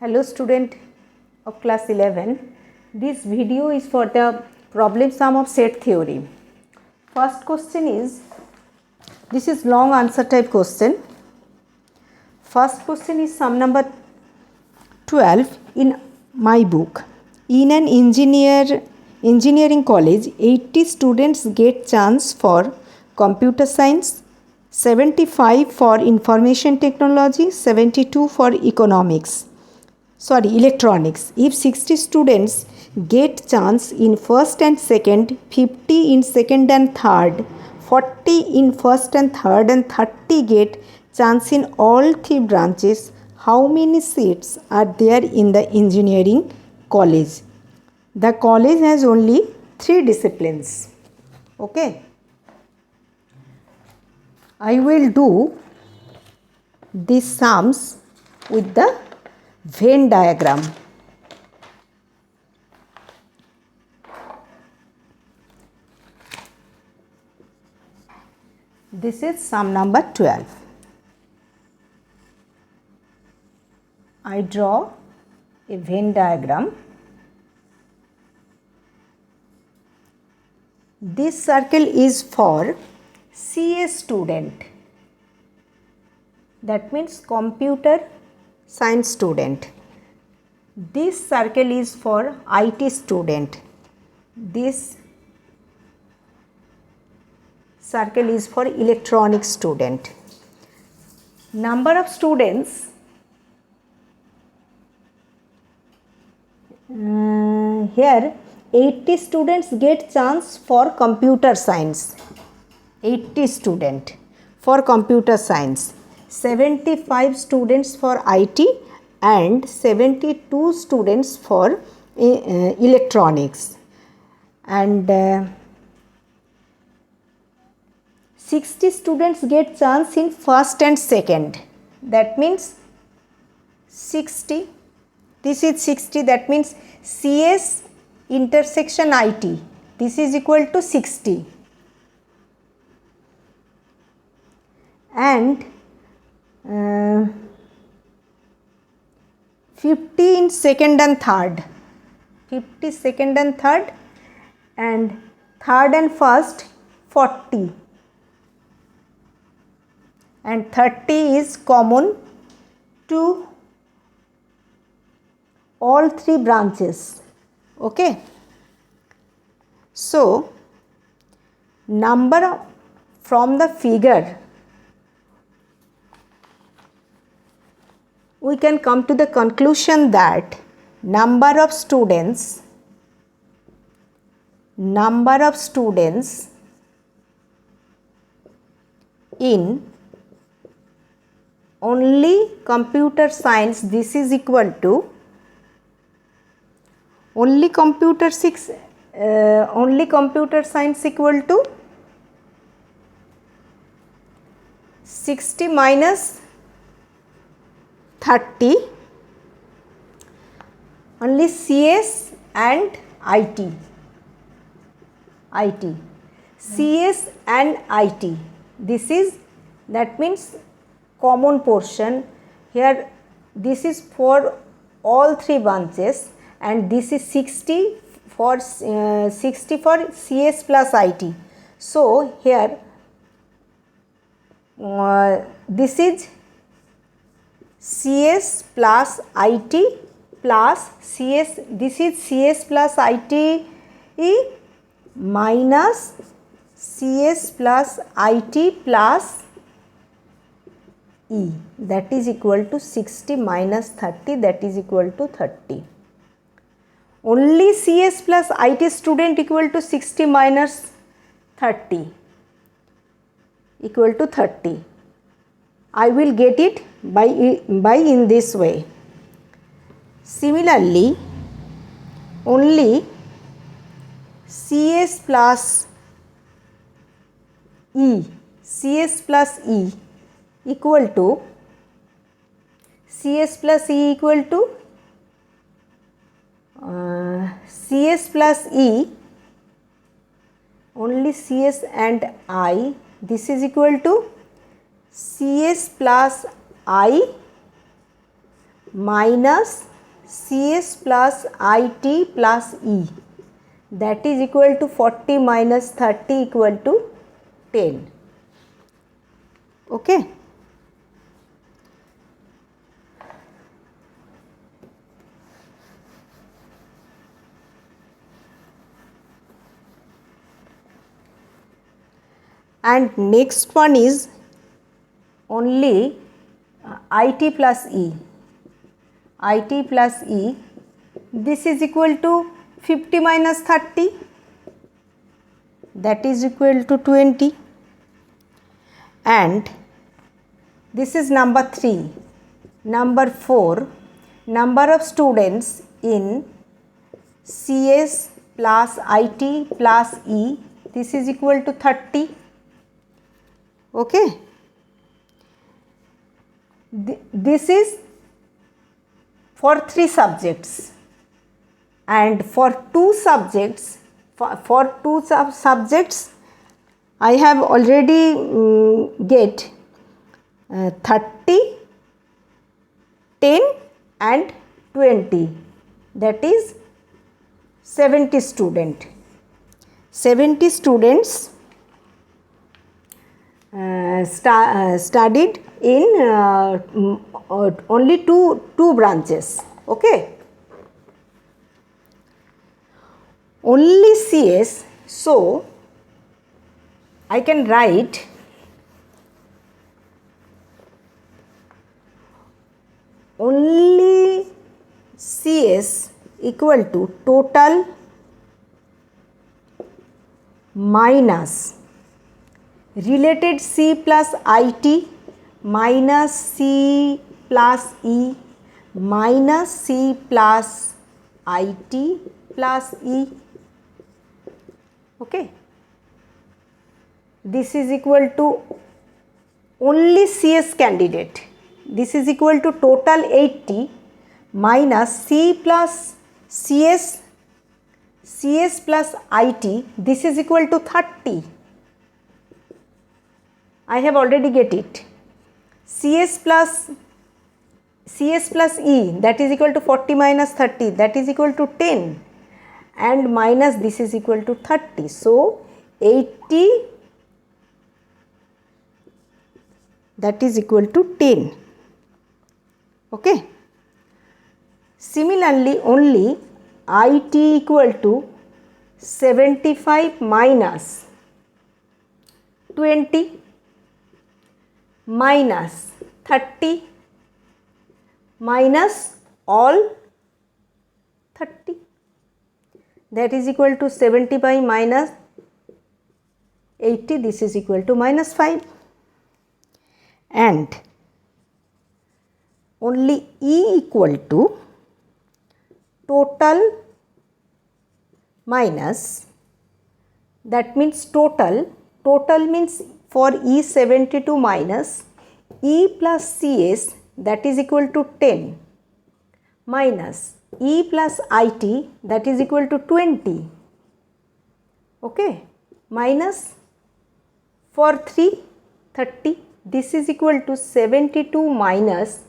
Hello student of class 11. This video is for the problem sum of set theory. First question is, this is long answer type question. First question is sum number 12 in my book. In an engineering college, 80 students get chance for computer science, 75 for information technology, 72 for electronics. If 60 students get chance in first and second, 50 in second and third, 40 in first and third, and 30 get chance in all three branches, how many seats are there in the engineering college? The college has only 3 disciplines. Okay. I will do these sums with the Venn diagram. This is sum number 12. I draw a Venn diagram. This circle is for CS student. That means computer science student. This circle is for IT student. This circle is for electronics student. Number of students here 80 students get chance for computer science. 80 student for computer science. 75 students for IT and 72 students for electronics, and 60 students get chance in first and second. That means 60. This is 60. That means CS intersection IT. This is equal to 60. And 50 in second and third, 50 second and third, and third and first 40, and 30 is common to all three branches. Okay. So number from the figure we can come to the conclusion that number of students in only computer science, this is equal to only computer science equal to 60 minus 30, only CS and IT. CS and IT. This is, that means common portion. Here this is for all three branches, and this is 60 for CS plus IT. So here this is CS plus IT plus CS, this is CS plus IT minus CS plus IT plus E, that is equal to 60 minus 30, that is equal to 30. Only CS plus IT student equal to 60 minus 30 equal to 30. I will get it by in this way. Similarly, only CS plus E equal to CS plus E only CS and I, this is equal to CS plus I minus CS plus IT plus E, that is equal to 40 minus 30 equal to 10. Okay. And next one is only IT plus E. IT plus E, this is equal to 50 minus 30, that is equal to 20. And this is number 3. Number 4, number of students in CS plus IT plus E, this is equal to 30. Okay. This is for 3 subjects, and for 2 subjects, I have already get 30, 10 and 20, that is 70 students. 70 students studied in only two branches. Okay. Only CS, so I can write only CS equal to total minus related C plus IT minus C plus E minus C plus IT plus E. Okay. This is equal to only CS candidate. This is equal to total 80 minus C plus CS plus IT. This is equal to 30. I have already get it. CS plus E, that is equal to 40 minus 30, that is equal to 10, and minus this is equal to 30. So 80, that is equal to 10. Okay. Similarly, only IT equal to 75 minus 20 minus 30 minus all 30, that is equal to 75 minus 80, this is equal to minus 5. And only E equal to total minus, that means total means for E 72 minus E plus CS, that is equal to 10 minus E plus IT, that is equal to 20. Okay. Minus for 3, 30, this is equal to 72 minus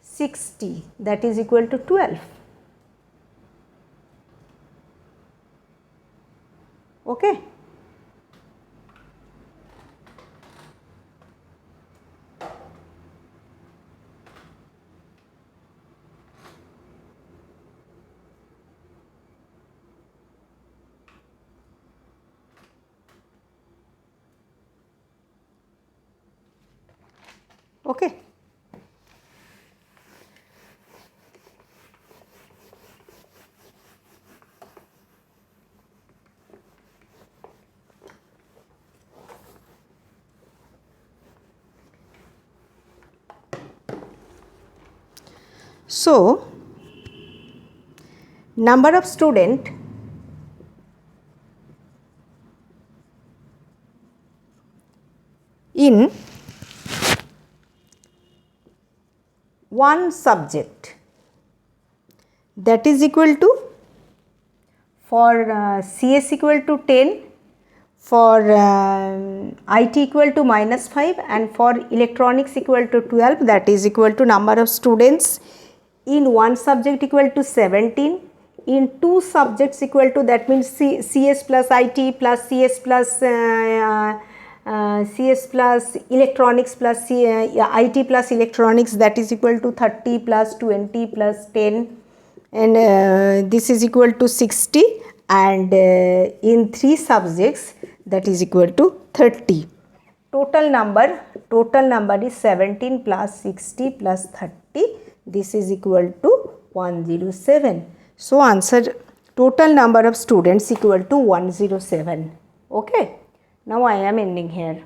60, that is equal to 12. Okay. Okay. So, number of student in one subject, that is equal to, for CS equal to 10, for IT equal to -5 and for electronics equal to 12, that is equal to number of students in one subject equal to 17, in two subjects equal to, that means CS plus IT plus CS plus electronics plus IT plus electronics, that is equal to 30 plus 20 plus 10, and this is equal to 60, and in three subjects that is equal to 30. Total number is 17 plus 60 plus 30, this is equal to 107. So answer, total number of students equal to 107. Okay. Now I am ending here.